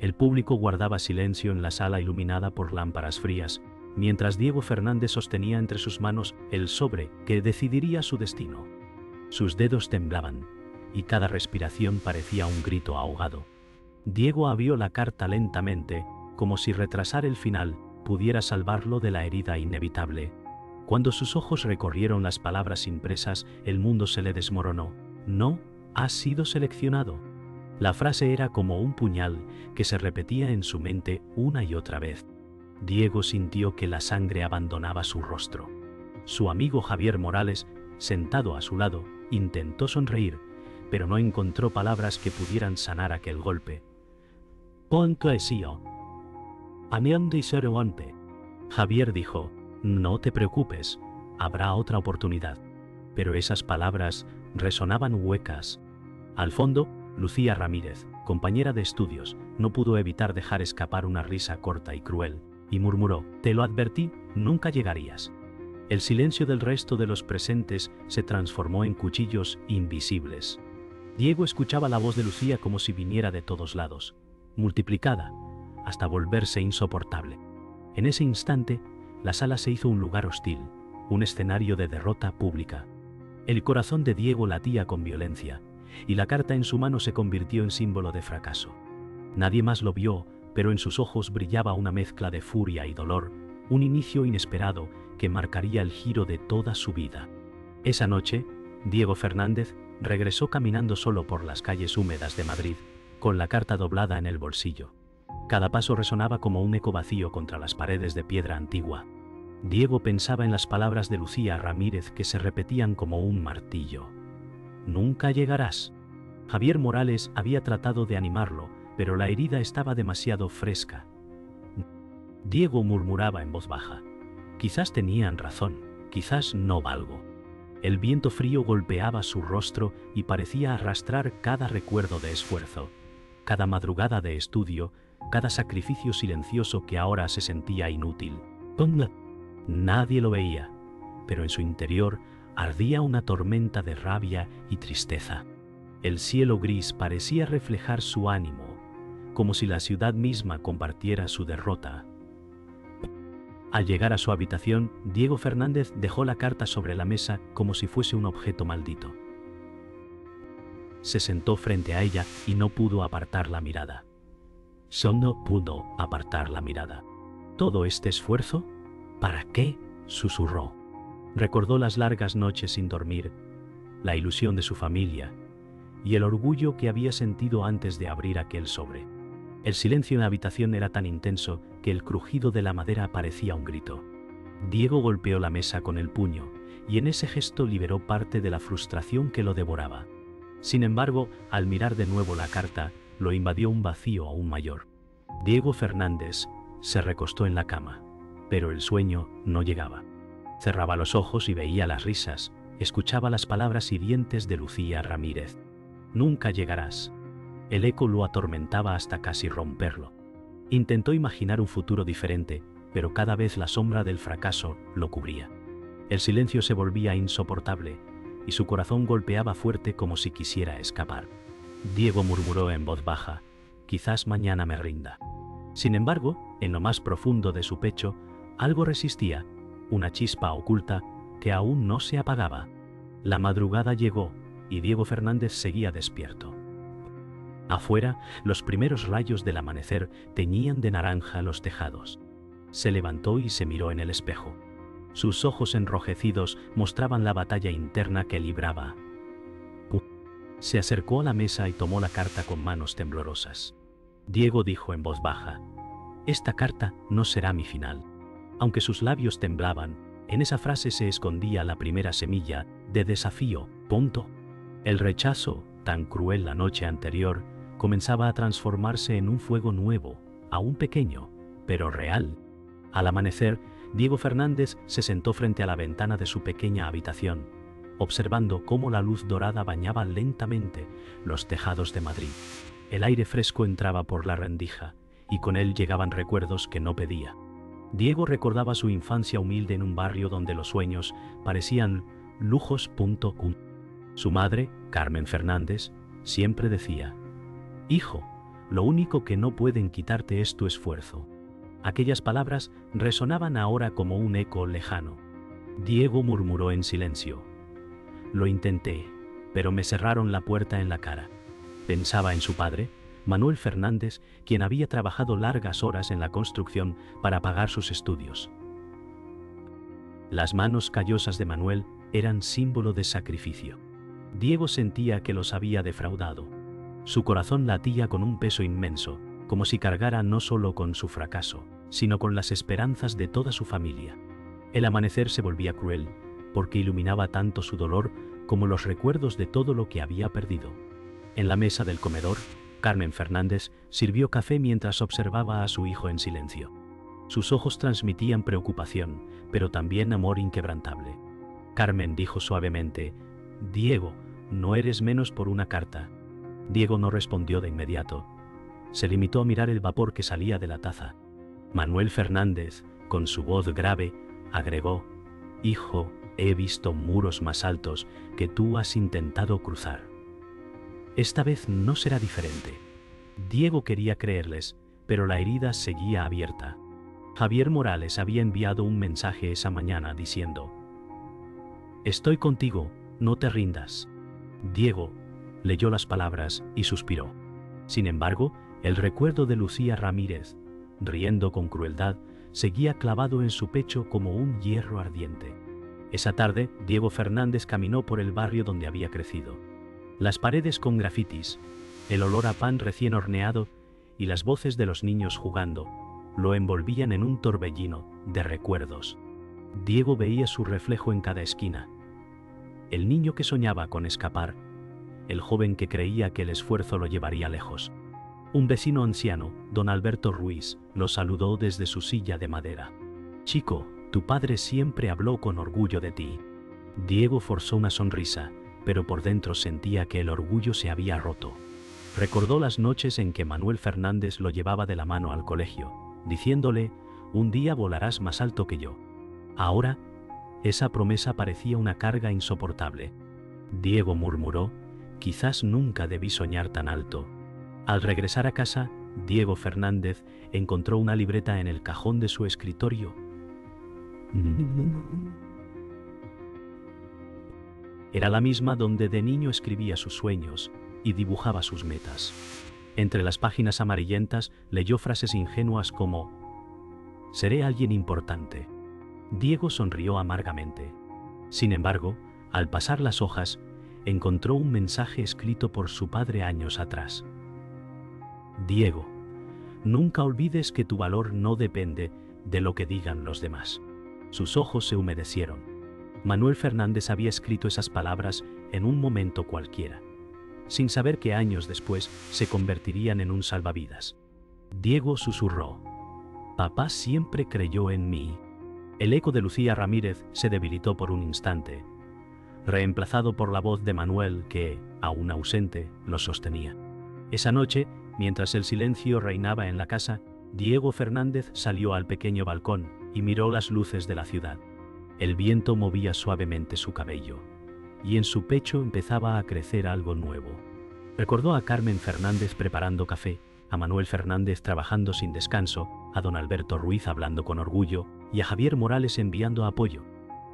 El público guardaba silencio en la sala iluminada por lámparas frías, mientras Diego Fernández sostenía entre sus manos el sobre que decidiría su destino. Sus dedos temblaban, y cada respiración parecía un grito ahogado. Diego abrió la carta lentamente, como si retrasar el final pudiera salvarlo de la herida inevitable. Cuando sus ojos recorrieron las palabras impresas, el mundo se le desmoronó. No, has sido seleccionado. La frase era como un puñal que se repetía en su mente una y otra vez. Diego sintió que la sangre abandonaba su rostro. Su amigo Javier Morales, sentado a su lado, intentó sonreír, pero no encontró palabras que pudieran sanar aquel golpe. «Ponto esio. Anión diservante». Javier dijo, «No te preocupes, habrá otra oportunidad». Pero esas palabras resonaban huecas. Al fondo, Lucía Ramírez, compañera de estudios, no pudo evitar dejar escapar una risa corta y cruel, y murmuró, «Te lo advertí, nunca llegarías». El silencio del resto de los presentes se transformó en cuchillos invisibles. Diego escuchaba la voz de Lucía como si viniera de todos lados, multiplicada, hasta volverse insoportable. En ese instante, la sala se hizo un lugar hostil, un escenario de derrota pública. El corazón de Diego latía con violencia, y la carta en su mano se convirtió en símbolo de fracaso. Nadie más lo vio, pero en sus ojos brillaba una mezcla de furia y dolor, un inicio inesperado que marcaría el giro de toda su vida. Esa noche, Diego Fernández regresó caminando solo por las calles húmedas de Madrid, con la carta doblada en el bolsillo. Cada paso resonaba como un eco vacío contra las paredes de piedra antigua. Diego pensaba en las palabras de Lucía Ramírez que se repetían como un martillo. «Nunca llegarás». Javier Morales había tratado de animarlo, pero la herida estaba demasiado fresca. Diego murmuraba en voz baja, «Quizás tenían razón, quizás no valgo». El viento frío golpeaba su rostro y parecía arrastrar cada recuerdo de esfuerzo, cada madrugada de estudio, cada sacrificio silencioso que ahora se sentía inútil. Nadie lo veía, pero en su interior ardía una tormenta de rabia y tristeza. El cielo gris parecía reflejar su ánimo, como si la ciudad misma compartiera su derrota. Al llegar a su habitación, Diego Fernández dejó la carta sobre la mesa como si fuese un objeto maldito. Se sentó frente a ella y no pudo apartar la mirada. Solo pudo apartar la mirada. ¿Todo este esfuerzo? ¿Para qué?, susurró. Recordó las largas noches sin dormir, la ilusión de su familia y el orgullo que había sentido antes de abrir aquel sobre. El silencio en la habitación era tan intenso que el crujido de la madera parecía un grito. Diego golpeó la mesa con el puño y en ese gesto liberó parte de la frustración que lo devoraba. Sin embargo, al mirar de nuevo la carta, lo invadió un vacío aún mayor. Diego Fernández se recostó en la cama, pero el sueño no llegaba. Cerraba los ojos y veía las risas, escuchaba las palabras hirientes de Lucía Ramírez. «Nunca llegarás». El eco lo atormentaba hasta casi romperlo. Intentó imaginar un futuro diferente, pero cada vez la sombra del fracaso lo cubría. El silencio se volvía insoportable, y su corazón golpeaba fuerte como si quisiera escapar. Diego murmuró en voz baja, «Quizás mañana me rinda». Sin embargo, en lo más profundo de su pecho, algo resistía, una chispa oculta que aún no se apagaba. La madrugada llegó y Diego Fernández seguía despierto. Afuera, los primeros rayos del amanecer teñían de naranja los tejados. Se levantó y se miró en el espejo. Sus ojos enrojecidos mostraban la batalla interna que libraba. Se acercó a la mesa y tomó la carta con manos temblorosas. Diego dijo en voz baja, «Esta carta no será mi final». Aunque sus labios temblaban, en esa frase se escondía la primera semilla de desafío. El rechazo, tan cruel la noche anterior, comenzaba a transformarse en un fuego nuevo, aún pequeño, pero real. Al amanecer, Diego Fernández se sentó frente a la ventana de su pequeña habitación, observando cómo la luz dorada bañaba lentamente los tejados de Madrid. El aire fresco entraba por la rendija, y con él llegaban recuerdos que no pedía. Diego recordaba su infancia humilde en un barrio donde los sueños parecían lujos. Su madre, Carmen Fernández, siempre decía, «Hijo, Lo único que no pueden quitarte es tu esfuerzo. Aquellas palabras resonaban ahora como un eco lejano. Diego murmuró en silencio. Lo intenté, pero me cerraron la puerta en la cara. Pensaba en su padre, Manuel Fernández, quien había trabajado largas horas en la construcción para pagar sus estudios. Las manos callosas de Manuel eran símbolo de sacrificio. Diego sentía que los había defraudado. Su corazón latía con un peso inmenso, como si cargara no solo con su fracaso, sino con las esperanzas de toda su familia. El amanecer se volvía cruel, porque iluminaba tanto su dolor como los recuerdos de todo lo que había perdido. En la mesa del comedor, Carmen Fernández sirvió café mientras observaba a su hijo en silencio. Sus ojos transmitían preocupación, pero también amor inquebrantable. Carmen dijo suavemente: «Diego, no eres menos por una carta». Diego no respondió de inmediato. Se limitó a mirar el vapor que salía de la taza. Manuel Fernández, con su voz grave, agregó: «Hijo, he visto muros más altos que tú has intentado cruzar. Esta vez no será diferente». Diego quería creerles, pero la herida seguía abierta. Javier Morales había enviado un mensaje esa mañana diciendo: «Estoy contigo, no te rindas». Diego leyó las palabras y suspiró. Sin embargo, el recuerdo de Lucía Ramírez, riendo con crueldad, seguía clavado en su pecho como un hierro ardiente. Esa tarde, Diego Fernández caminó por el barrio donde había crecido. Las paredes con grafitis, el olor a pan recién horneado y las voces de los niños jugando lo envolvían en un torbellino de recuerdos. Diego veía su reflejo en cada esquina. El niño que soñaba con escapar, el joven que creía que el esfuerzo lo llevaría lejos. Un vecino anciano, don Alberto Ruiz, lo saludó desde su silla de madera. «Chico, tu padre siempre habló con orgullo de ti». Diego forzó una sonrisa, pero por dentro sentía que el orgullo se había roto. Recordó las noches en que Manuel Fernández lo llevaba de la mano al colegio, diciéndole: «Un día volarás más alto que yo». Ahora, esa promesa parecía una carga insoportable. Diego murmuró: «Quizás nunca debí soñar tan alto». Al regresar a casa, Diego Fernández encontró una libreta en el cajón de su escritorio. Era la misma donde de niño escribía sus sueños y dibujaba sus metas. Entre las páginas amarillentas leyó frases ingenuas como: «Seré alguien importante». Diego sonrió amargamente. Sin embargo, al pasar las hojas, encontró un mensaje escrito por su padre años atrás. «Diego, nunca olvides que tu valor no depende de lo que digan los demás». Sus ojos se humedecieron. Manuel Fernández había escrito esas palabras en un momento cualquiera, sin saber que años después se convertirían en un salvavidas. Diego susurró: «Papá siempre creyó en mí». El eco de Lucía Ramírez se debilitó por un instante, reemplazado por la voz de Manuel que, aún ausente, lo sostenía. Esa noche, mientras el silencio reinaba en la casa, Diego Fernández salió al pequeño balcón y miró las luces de la ciudad. El viento movía suavemente su cabello, y en su pecho empezaba a crecer algo nuevo. Recordó a Carmen Fernández preparando café, a Manuel Fernández trabajando sin descanso, a don Alberto Ruiz hablando con orgullo y a Javier Morales enviando apoyo.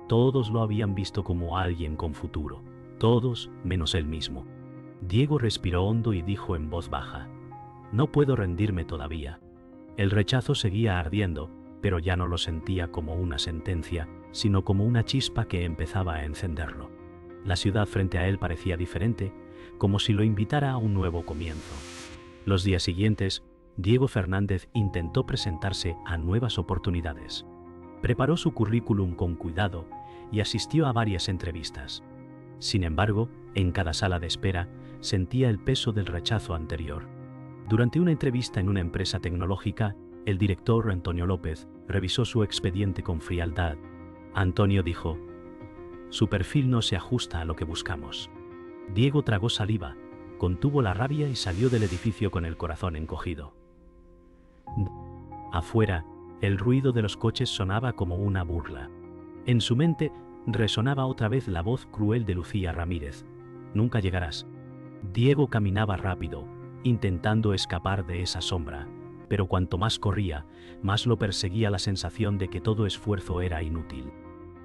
Todos lo habían visto como alguien con futuro, todos menos él mismo. Diego respiró hondo y dijo en voz baja: «No puedo rendirme todavía». El rechazo seguía ardiendo, pero ya no lo sentía como una sentencia, sino como una chispa que empezaba a encenderlo. La ciudad frente a él parecía diferente, como si lo invitara a un nuevo comienzo. Los días siguientes, Diego Fernández intentó presentarse a nuevas oportunidades. Preparó su currículum con cuidado y asistió a varias entrevistas. Sin embargo, en cada sala de espera, sentía el peso del rechazo anterior. Durante una entrevista en una empresa tecnológica, el director Antonio López revisó su expediente con frialdad. Antonio dijo: «Su perfil no se ajusta a lo que buscamos». Diego tragó saliva, contuvo la rabia y salió del edificio con el corazón encogido. Afuera, el ruido de los coches sonaba como una burla. En su mente resonaba otra vez la voz cruel de Lucía Ramírez: «Nunca llegarás». Diego caminaba rápido, intentando escapar de esa sombra, pero cuanto más corría, más lo perseguía la sensación de que todo esfuerzo era inútil.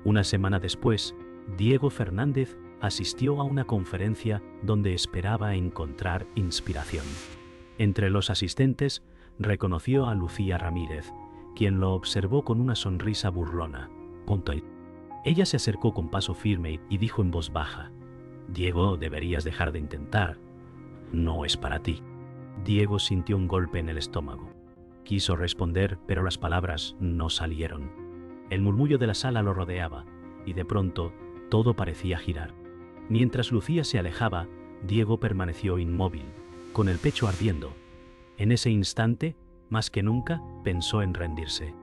Una semana después, Diego Fernández asistió a una conferencia donde esperaba encontrar inspiración. Entre los asistentes, reconoció a Lucía Ramírez, quien lo observó con una sonrisa burlona. Ella se acercó con paso firme y dijo en voz baja: «Diego, deberías dejar de intentar. No es para ti». Diego sintió un golpe en el estómago. Quiso responder, pero las palabras no salieron. El murmullo de la sala lo rodeaba, y de pronto todo parecía girar. Mientras Lucía se alejaba, Diego permaneció inmóvil, con el pecho ardiendo. En ese instante, más que nunca, pensó en rendirse.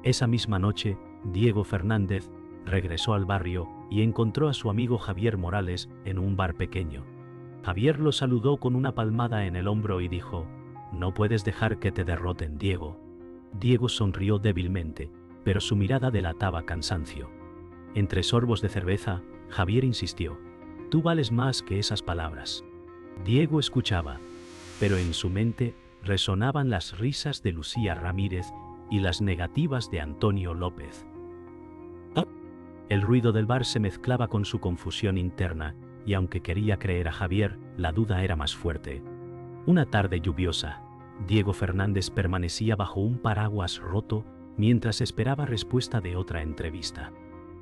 Esa misma noche, Diego Fernández regresó al barrio y encontró a su amigo Javier Morales en un bar pequeño. Javier lo saludó con una palmada en el hombro y dijo: «No puedes dejar que te derroten, Diego». Diego sonrió débilmente, pero su mirada delataba cansancio. Entre sorbos de cerveza, Javier insistió: «Tú vales más que esas palabras». Diego escuchaba, pero en su mente resonaban las risas de Lucía Ramírez y las negativas de Antonio López. El ruido del bar se mezclaba con su confusión interna, y aunque quería creer a Javier, la duda era más fuerte. Una tarde lluviosa, Diego Fernández permanecía bajo un paraguas roto mientras esperaba respuesta de otra entrevista.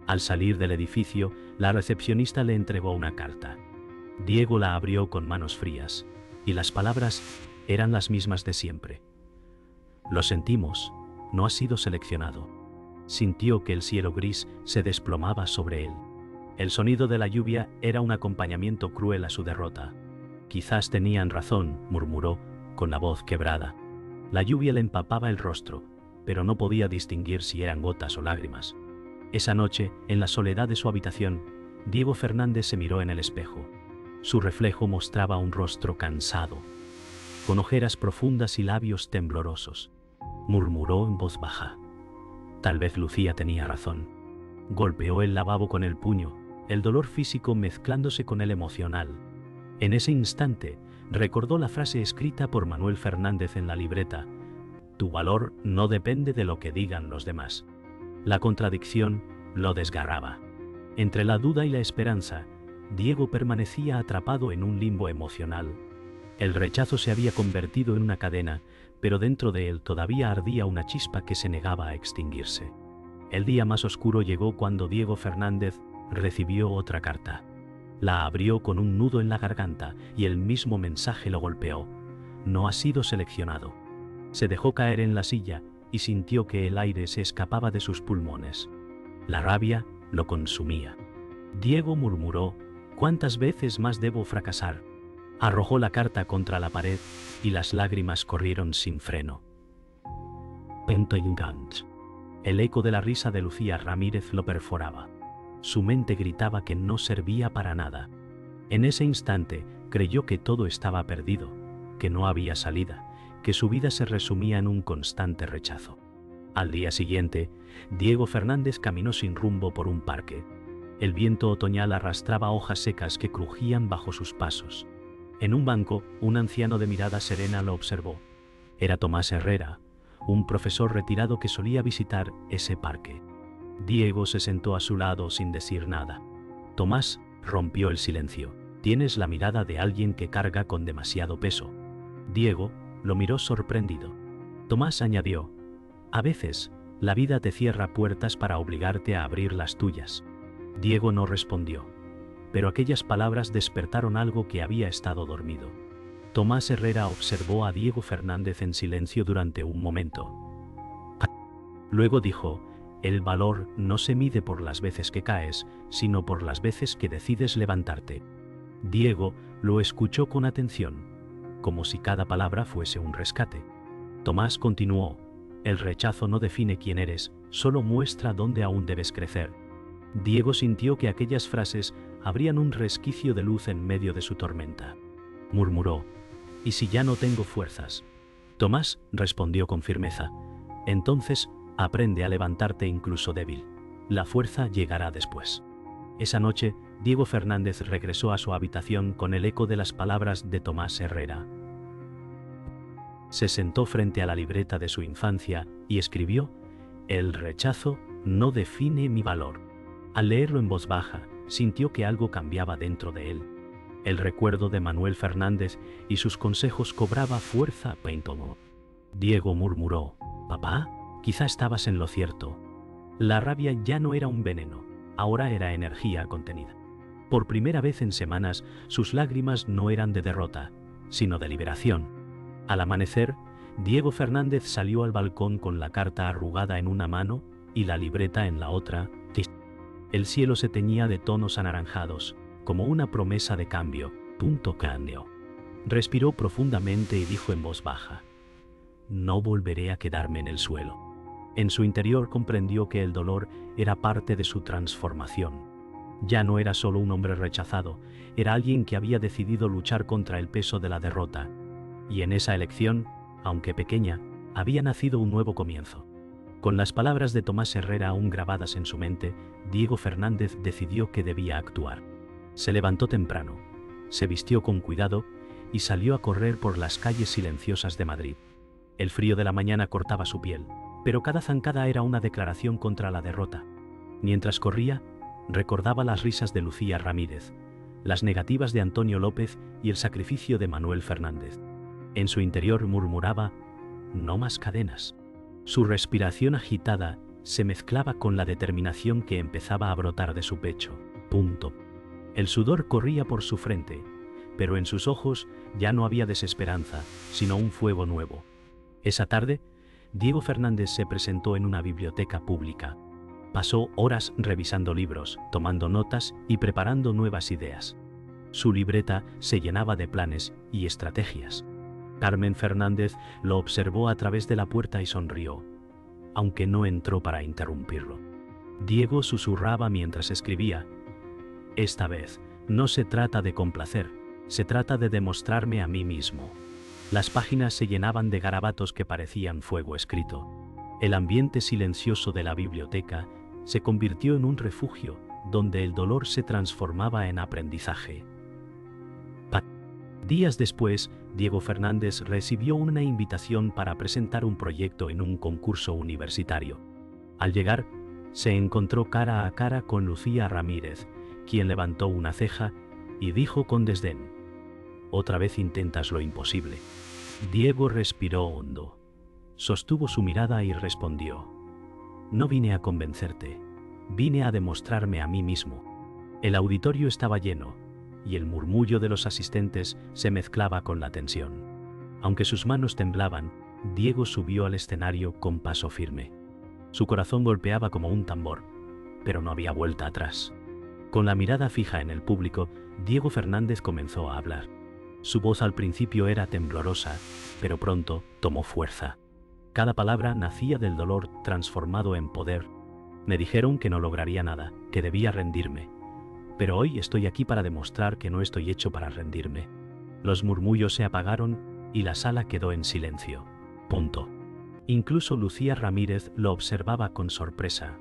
Al salir del edificio, la recepcionista le entregó una carta. Diego la abrió con manos frías, y las palabras eran las mismas de siempre. «Lo sentimos, no has sido seleccionado». Sintió que el cielo gris se desplomaba sobre él. El sonido de la lluvia era un acompañamiento cruel a su derrota. «Quizás tenían razón», murmuró, con la voz quebrada. La lluvia le empapaba el rostro, pero no podía distinguir si eran gotas o lágrimas. Esa noche, en la soledad de su habitación, Diego Fernández se miró en el espejo. Su reflejo mostraba un rostro cansado, con ojeras profundas y labios temblorosos. Murmuró en voz baja: «Tal vez Lucía tenía razón». Golpeó el lavabo con el puño, el dolor físico mezclándose con el emocional. En ese instante, recordó la frase escrita por Manuel Fernández en la libreta: «Tu valor no depende de lo que digan los demás». La contradicción lo desgarraba. Entre la duda y la esperanza, Diego permanecía atrapado en un limbo emocional. El rechazo se había convertido en una cadena, pero dentro de él todavía ardía una chispa que se negaba a extinguirse. El día más oscuro llegó cuando Diego Fernández recibió otra carta. La abrió con un nudo en la garganta y el mismo mensaje lo golpeó: «No has sido seleccionado». Se dejó caer en la silla y sintió que el aire se escapaba de sus pulmones. La rabia lo consumía. Diego murmuró: «¿Cuántas veces más debo fracasar?». Arrojó la carta contra la pared y las lágrimas corrieron sin freno. El eco de la risa de Lucía Ramírez lo perforaba. Su mente gritaba que no servía para nada. En ese instante creyó que todo estaba perdido, que no había salida, que su vida se resumía en un constante rechazo. Al día siguiente, Diego Fernández caminó sin rumbo por un parque. El viento otoñal arrastraba hojas secas que crujían bajo sus pasos. En un banco, un anciano de mirada serena lo observó. Era Tomás Herrera, un profesor retirado que solía visitar ese parque. Diego se sentó a su lado sin decir nada. Tomás rompió el silencio. «Tienes la mirada de alguien que carga con demasiado peso». Diego lo miró sorprendido. Tomás añadió: «A veces, la vida te cierra puertas para obligarte a abrir las tuyas». Diego no respondió, pero aquellas palabras despertaron algo que había estado dormido. Tomás Herrera observó a Diego Fernández en silencio durante un momento. Luego dijo: «El valor no se mide por las veces que caes, sino por las veces que decides levantarte». Diego lo escuchó con atención, como si cada palabra fuese un rescate. Tomás continuó: «El rechazo no define quién eres, solo muestra dónde aún debes crecer». Diego sintió que aquellas frases abrían un resquicio de luz en medio de su tormenta. Murmuró: «¿Y si ya no tengo fuerzas?». Tomás respondió con firmeza: «Entonces, aprende a levantarte incluso débil. La fuerza llegará después». Esa noche, Diego Fernández regresó a su habitación con el eco de las palabras de Tomás Herrera. Se sentó frente a la libreta de su infancia y escribió: «El rechazo no define mi valor». Al leerlo en voz baja, sintió que algo cambiaba dentro de él. El recuerdo de Manuel Fernández y sus consejos cobraba fuerza péntomo. Diego murmuró: «Papá, quizá estabas en lo cierto». La rabia ya no era un veneno, ahora era energía contenida. Por primera vez en semanas, sus lágrimas no eran de derrota, sino de liberación. Al amanecer, Diego Fernández salió al balcón con la carta arrugada en una mano y la libreta en la otra. El cielo se teñía de tonos anaranjados, como una promesa de cambio. Cambio. Respiró profundamente y dijo en voz baja: «No volveré a quedarme en el suelo». En su interior comprendió que el dolor era parte de su transformación. Ya no era solo un hombre rechazado, era alguien que había decidido luchar contra el peso de la derrota. Y en esa elección, aunque pequeña, había nacido un nuevo comienzo. Con las palabras de Tomás Herrera aún grabadas en su mente, Diego Fernández decidió que debía actuar. Se levantó temprano, se vistió con cuidado y salió a correr por las calles silenciosas de Madrid. El frío de la mañana cortaba su piel, pero cada zancada era una declaración contra la derrota. Mientras corría, recordaba las risas de Lucía Ramírez, las negativas de Antonio López y el sacrificio de Manuel Fernández. En su interior murmuraba: «No más cadenas». Su respiración agitada se mezclaba con la determinación que empezaba a brotar de su pecho. El sudor corría por su frente, pero en sus ojos ya no había desesperanza, sino un fuego nuevo. Esa tarde, Diego Fernández se presentó en una biblioteca pública. Pasó horas revisando libros, tomando notas y preparando nuevas ideas. Su libreta se llenaba de planes y estrategias. Carmen Fernández lo observó a través de la puerta y sonrió, aunque no entró para interrumpirlo. Diego susurraba mientras escribía: «Esta vez no se trata de complacer, se trata de demostrarme a mí mismo». Las páginas se llenaban de garabatos que parecían fuego escrito. El ambiente silencioso de la biblioteca se convirtió en un refugio donde el dolor se transformaba en aprendizaje. Días después, Diego Fernández recibió una invitación para presentar un proyecto en un concurso universitario. Al llegar, se encontró cara a cara con Lucía Ramírez, quien levantó una ceja y dijo con desdén: «Otra vez intentas lo imposible». Diego respiró hondo, sostuvo su mirada y respondió: «No vine a convencerte, vine a demostrarme a mí mismo». El auditorio estaba lleno, y el murmullo de los asistentes se mezclaba con la tensión. Aunque sus manos temblaban, Diego subió al escenario con paso firme. Su corazón golpeaba como un tambor, pero no había vuelta atrás. Con la mirada fija en el público, Diego Fernández comenzó a hablar. Su voz al principio era temblorosa, pero pronto tomó fuerza. Cada palabra nacía del dolor transformado en poder. Me dijeron que no lograría nada, que debía rendirme. Pero hoy estoy aquí para demostrar que no estoy hecho para rendirme. Los murmullos se apagaron y la sala quedó en silencio. Incluso Lucía Ramírez lo observaba con sorpresa.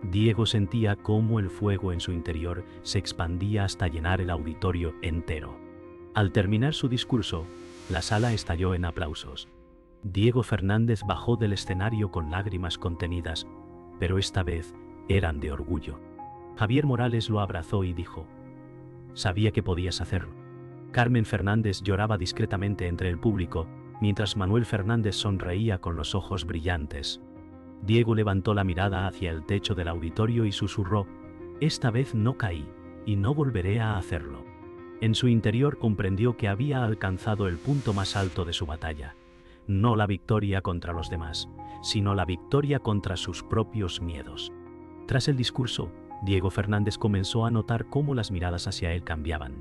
Diego sentía cómo el fuego en su interior se expandía hasta llenar el auditorio entero. Al terminar su discurso, la sala estalló en aplausos. Diego Fernández bajó del escenario con lágrimas contenidas, pero esta vez eran de orgullo. Javier Morales lo abrazó y dijo: «Sabía que podías hacerlo». Carmen Fernández lloraba discretamente entre el público, mientras Manuel Fernández sonreía con los ojos brillantes. Diego levantó la mirada hacia el techo del auditorio y susurró: «Esta vez no caí, y no volveré a hacerlo». En su interior comprendió que había alcanzado el punto más alto de su batalla. No la victoria contra los demás, sino la victoria contra sus propios miedos. Tras el discurso, Diego Fernández comenzó a notar cómo las miradas hacia él cambiaban.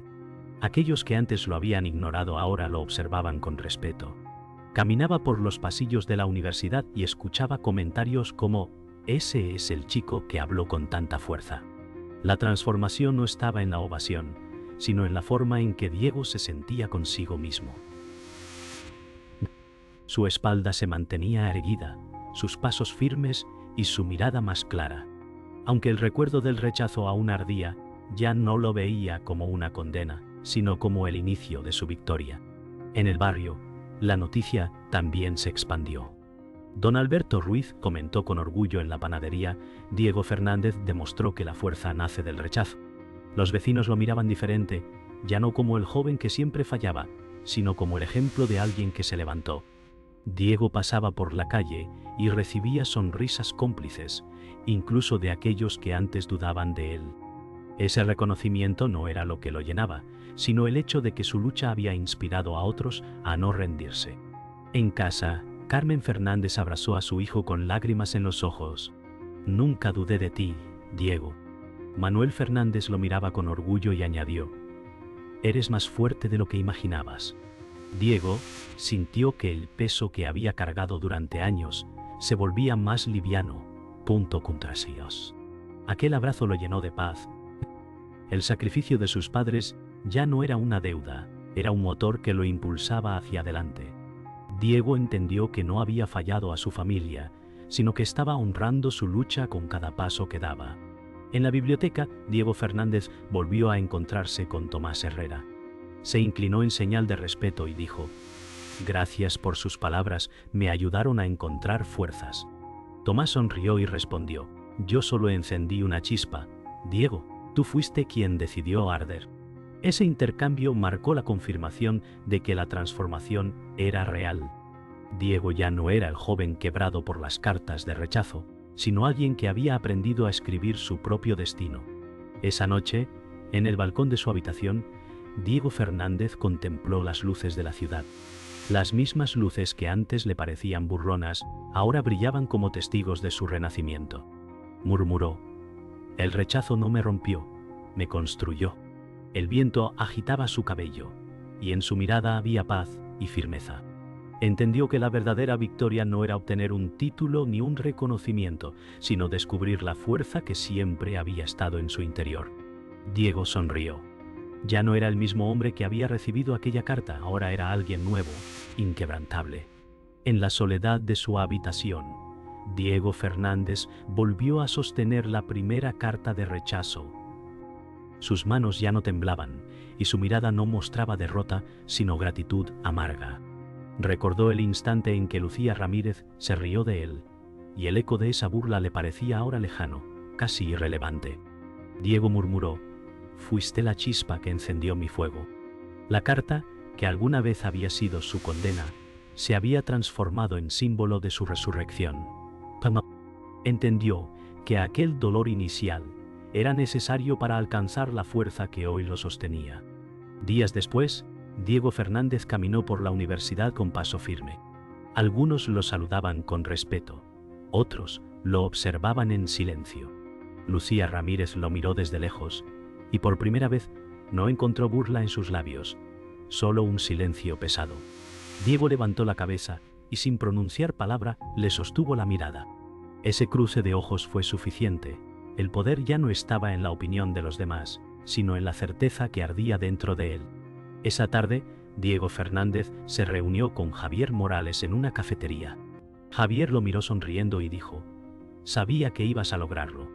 Aquellos que antes lo habían ignorado ahora lo observaban con respeto. Caminaba por los pasillos de la universidad y escuchaba comentarios como: «Ese es el chico que habló con tanta fuerza». La transformación no estaba en la ovación, sino en la forma en que Diego se sentía consigo mismo. Su espalda se mantenía erguida, sus pasos firmes y su mirada más clara. Aunque el recuerdo del rechazo aún ardía, ya no lo veía como una condena, sino como el inicio de su victoria. En el barrio, La noticia también se expandió. Don Alberto Ruiz comentó con orgullo en la panadería: Diego Fernández demostró que la fuerza nace del rechazo. Los vecinos lo miraban diferente, ya no como el joven que siempre fallaba, sino como el ejemplo de alguien que se levantó. Diego pasaba por la calle y recibía sonrisas cómplices, incluso de aquellos que antes dudaban de él. Ese reconocimiento no era lo que lo llenaba, sino el hecho de que su lucha había inspirado a otros a no rendirse. En casa, Carmen Fernández abrazó a su hijo con lágrimas en los ojos. Nunca dudé de ti, Diego. Manuel Fernández lo miraba con orgullo y añadió: eres más fuerte de lo que imaginabas. Diego sintió que el peso que había cargado durante años se volvía más liviano. Contrasíos. Aquel abrazo lo llenó de paz. El sacrificio de sus padres ya no era una deuda, era un motor que lo impulsaba hacia adelante. Diego entendió que no había fallado a su familia, sino que estaba honrando su lucha con cada paso que daba. En la biblioteca, Diego Fernández volvió a encontrarse con Tomás Herrera. Se inclinó en señal de respeto y dijo: gracias por sus palabras, me ayudaron a encontrar fuerzas. Tomás sonrió y respondió: yo solo encendí una chispa. Diego, tú fuiste quien decidió arder. Ese intercambio marcó la confirmación de que la transformación era real. Diego ya no era el joven quebrado por las cartas de rechazo, sino alguien que había aprendido a escribir su propio destino. Esa noche, en el balcón de su habitación, Diego Fernández contempló las luces de la ciudad. Las mismas luces que antes le parecían burlonas, ahora brillaban como testigos de su renacimiento. Murmuró: el rechazo no me rompió, me construyó. El viento agitaba su cabello, y en su mirada había paz y firmeza. Entendió que la verdadera victoria no era obtener un título ni un reconocimiento, sino descubrir la fuerza que siempre había estado en su interior. Diego sonrió. Ya no era el mismo hombre que había recibido aquella carta, ahora era alguien nuevo, inquebrantable. En la soledad de su habitación, Diego Fernández volvió a sostener la primera carta de rechazo. Sus manos ya no temblaban, y su mirada no mostraba derrota, sino gratitud amarga. Recordó el instante en que Lucía Ramírez se rió de él, y el eco de esa burla le parecía ahora lejano, casi irrelevante. Diego murmuró: fuiste la chispa que encendió mi fuego. La carta, que alguna vez había sido su condena, se había transformado en símbolo de su resurrección. Entendió que aquel dolor inicial era necesario para alcanzar la fuerza que hoy lo sostenía. Días después, Diego Fernández caminó por la universidad con paso firme. Algunos lo saludaban con respeto, otros lo observaban en silencio. Lucía Ramírez lo miró desde lejos, y por primera vez no encontró burla en sus labios, solo un silencio pesado. Diego levantó la cabeza y sin pronunciar palabra le sostuvo la mirada. Ese cruce de ojos fue suficiente. El poder ya no estaba en la opinión de los demás, sino en la certeza que ardía dentro de él. Esa tarde, Diego Fernández se reunió con Javier Morales en una cafetería. Javier lo miró sonriendo y dijo: sabía que ibas a lograrlo.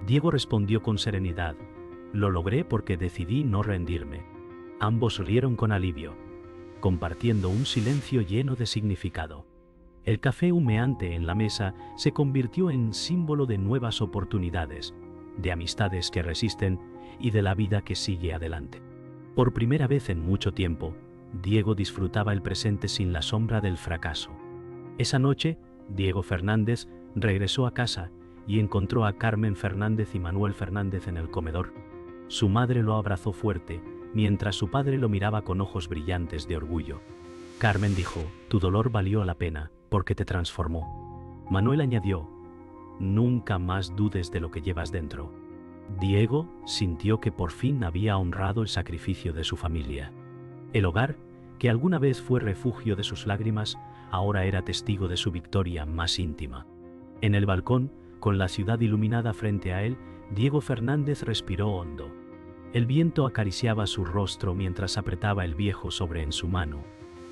Diego respondió con serenidad: lo logré porque decidí no rendirme. Ambos rieron con alivio, compartiendo un silencio lleno de significado. El café humeante en la mesa se convirtió en símbolo de nuevas oportunidades, de amistades que resisten y de la vida que sigue adelante. Por primera vez en mucho tiempo, Diego disfrutaba el presente sin la sombra del fracaso. Esa noche, Diego Fernández regresó a casa y encontró a Carmen Fernández y Manuel Fernández en el comedor. Su madre lo abrazó fuerte, mientras su padre lo miraba con ojos brillantes de orgullo. Carmen dijo: tu dolor valió la pena, porque te transformó. Manuel añadió: nunca más dudes de lo que llevas dentro. Diego sintió que por fin había honrado el sacrificio de su familia. El hogar, que alguna vez fue refugio de sus lágrimas, ahora era testigo de su victoria más íntima. En el balcón, con la ciudad iluminada frente a él, Diego Fernández respiró hondo. El viento acariciaba su rostro mientras apretaba el viejo sobre en su mano.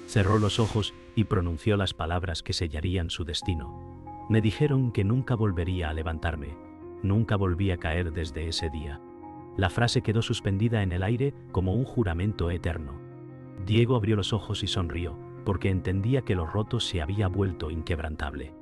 Cerró los ojos y pronunció las palabras que sellarían su destino. Me dijeron que nunca volvería a levantarme. Nunca volví a caer desde ese día. La frase quedó suspendida en el aire como un juramento eterno. Diego abrió los ojos y sonrió. porque entendía que lo roto se había vuelto inquebrantable.